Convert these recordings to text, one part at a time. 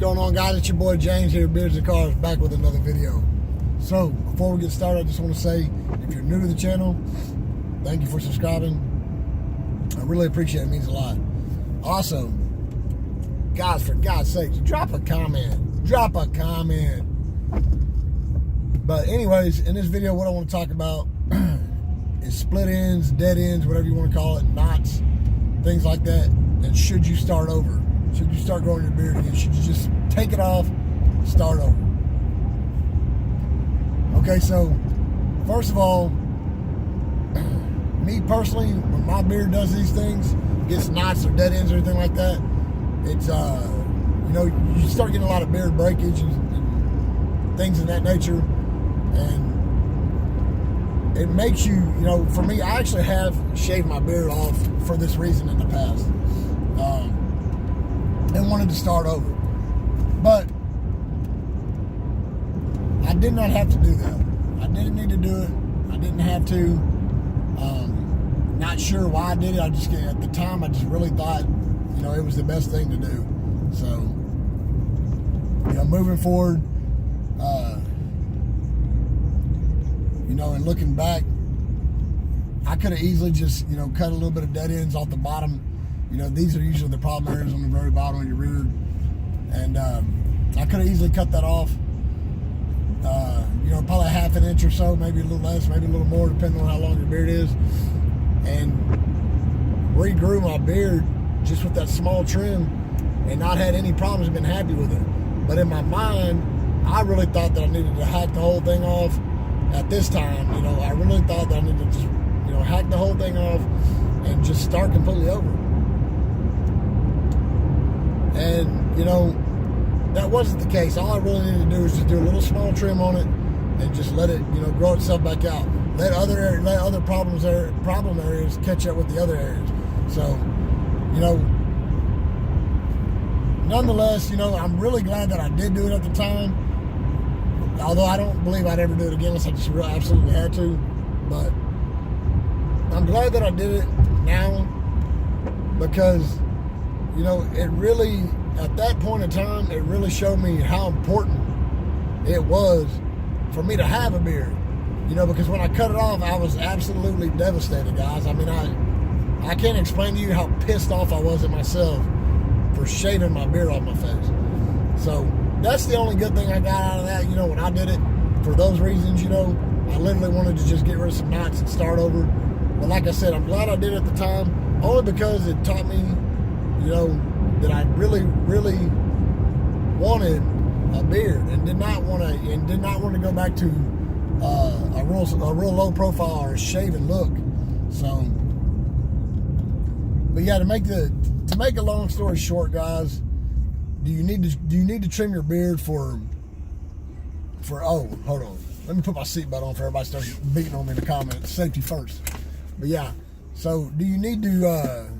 going on, guys? It's your boy James here, Beards and Cars, back with another video. So, before we get started, I just want to say, if you're new to the channel, thank you for subscribing. I really appreciate it. It means a lot. Also, guys, for God's sakes, drop a comment. Drop a comment. But anyways, in this video, what I want to talk about is split ends, dead ends, whatever you want to call it, knots, things like that. And should you start over? Should you start growing your beard again? Should you just take it off, start over? Okay, so first of all, me personally, when my beard does these things, gets knots or dead ends or anything like that, it's you know, you start getting a lot of beard breakage and things of that nature, and it makes you, you know, for me, I actually have shaved my beard off for this reason in the past. And wanted to start over, but I did not have to do that. I didn't need to do it. I didn't have to. Not sure why I did it. I just, at the time, I just really thought, you know, it was the best thing to do. So, you know, moving forward, you know, and looking back, I could have easily just, you know, cut a little bit of dead ends off the bottom. You know, these are usually the problem areas on the very bottom of your beard. And I could have easily cut that off. You know, probably half an inch or so, maybe a little less, maybe a little more, depending on how long your beard is. And regrew my beard just with that small trim and not had any problems, been happy with it. But in my mind, I really thought that I needed to hack the whole thing off at this time. You know, I really thought that I needed to just, you know, hack the whole thing off and just start completely over. And, you know, that wasn't the case. All I really needed to do was just do a little small trim on it and just let it, you know, grow itself back out. Let other problem areas catch up with the other areas. So, you know, nonetheless, you know, I'm really glad that I did do it at the time. Although I don't believe I'd ever do it again unless I just really absolutely had to. But I'm glad that I did it now because, you know, it really, at that point in time, it really showed me how important it was for me to have a beard. You know, because when I cut it off, I was absolutely devastated, guys. I mean, I can't explain to you how pissed off I was at myself for shaving my beard off my face. So that's the only good thing I got out of that. You know, when I did it, for those reasons, you know, I literally wanted to just get rid of some knots and start over. But like I said, I'm glad I did it at the time, only because it taught me, you know, that I really, really wanted a beard and did not want to go back to a real low profile or a shaven look. So, but yeah, to make a long story short, guys, do you need to trim your beard for oh, hold on, let me put my seatbelt on for everybody starts beating on me in the comments. Safety first. But yeah, so do you need to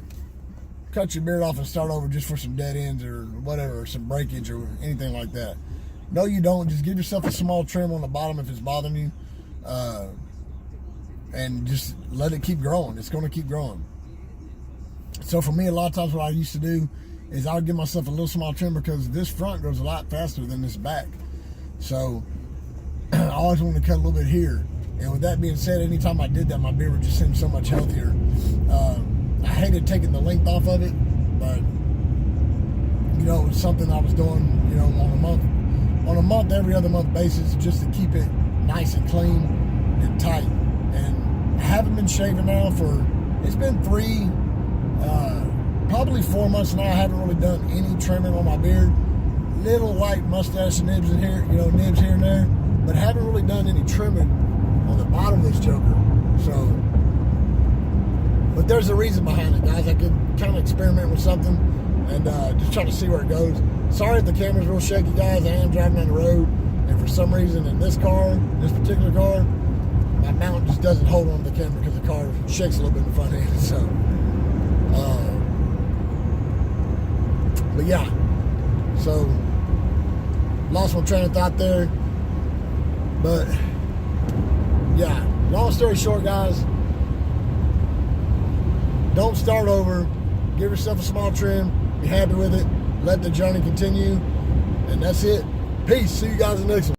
cut your beard off and start over just for some dead ends or whatever, some breakage or anything like that? No, you don't. Just give yourself a small trim on the bottom if it's bothering you, and just let it keep growing. It's going to keep growing. So for me, a lot of times what I used to do is I would give myself a little small trim because this front grows a lot faster than this back. So I always wanted to cut a little bit here. And with that being said, anytime I did that, my beard would just seem so much healthier. I hated taking the length off of it, but you know, it was something I was doing, you know, on a month, every other month basis, just to keep it nice and clean and tight. And I haven't been shaving now for, it's been probably 4 months now. I haven't really done any trimming on my beard. Little light mustache nibs in here, you know, nibs here and there, but haven't really done any trimming on the bottom of this joker. So, but there's a reason behind it, guys. I could kind of experiment with something and just try to see where it goes. Sorry if the camera's real shaky, guys. I am driving down the road, and for some reason in this particular car, my mount just doesn't hold on to the camera because the car shakes a little bit in the front end. So, but yeah, so lost my train of thought there. But yeah, long story short, guys, don't start over. Give yourself a small trim. Be happy with it. Let the journey continue. And that's it. Peace. See you guys in the next one.